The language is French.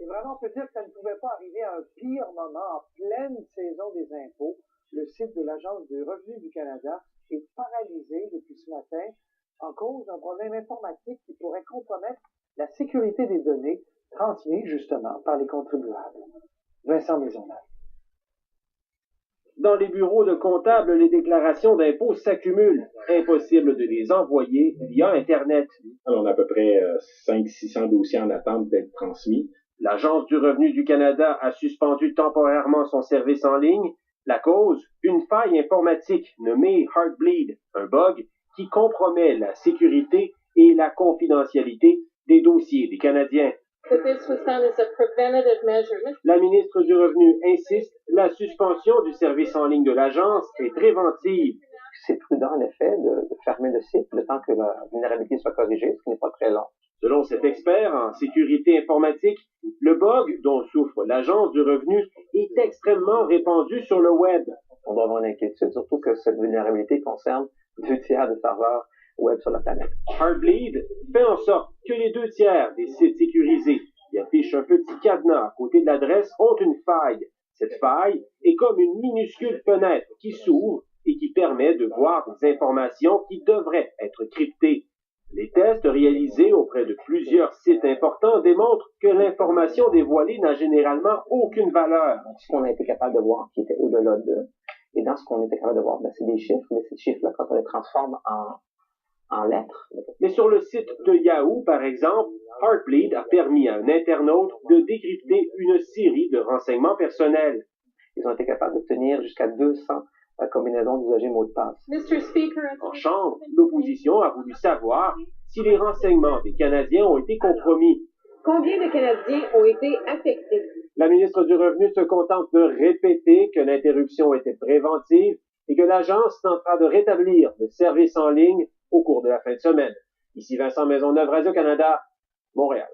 Et vraiment, on peut dire que ça ne pouvait pas arriver à un pire moment en pleine saison des impôts. Le site de l'Agence du revenu du Canada est paralysé depuis ce matin en cause d'un problème informatique qui pourrait compromettre la sécurité des données transmises justement par les contribuables. Vincent Maisonneuve. Dans les bureaux de comptables, les déclarations d'impôts s'accumulent. Impossible de les envoyer via Internet. On a à peu près 500-600 dossiers en attente d'être transmis. L'Agence du revenu du Canada a suspendu temporairement son service en ligne. La cause, une faille informatique nommée Heartbleed, un bug qui compromet la sécurité et la confidentialité des dossiers des Canadiens. La ministre du Revenu insiste, la suspension du service en ligne de l'agence est préventive. C'est prudent, en effet, de fermer le site le temps que la vulnérabilité soit corrigée, ce qui n'est pas très long. Selon cet expert en sécurité informatique, le bug dont souffre l'Agence du Revenu est extrêmement répandu sur le web. On doit avoir une inquiétude, surtout que cette vulnérabilité concerne 2 tiers des serveurs web sur la planète. Heartbleed fait en sorte que les 2 tiers des sites sécurisés qui affichent un petit cadenas à côté de l'adresse ont une faille. Cette faille est comme une minuscule fenêtre qui s'ouvre et qui permet de voir des informations qui devraient être cryptées. Les tests réalisés auprès de plusieurs sites importants démontrent que l'information dévoilée n'a généralement aucune valeur. Ce qu'on a été capable de voir qui était au-delà d'eux, et dans ce qu'on était capable de voir, c'est des chiffres, mais ces chiffres-là, quand on les transforme en lettres. Mais sur le site de Yahoo, par exemple, Heartbleed a permis à un internaute de décrypter une série de renseignements personnels. Ils ont été capables d'obtenir jusqu'à 200 combinaisons d'usagers mots de passe. En Chambre, l'opposition a voulu savoir si les renseignements des Canadiens ont été compromis. Combien de Canadiens ont été affectés? La ministre du Revenu se contente de répéter que l'interruption était préventive et que l'agence tentera de rétablir le service en ligne au cours de la fin de semaine. Ici Vincent Maisonneuve, Radio-Canada, Montréal.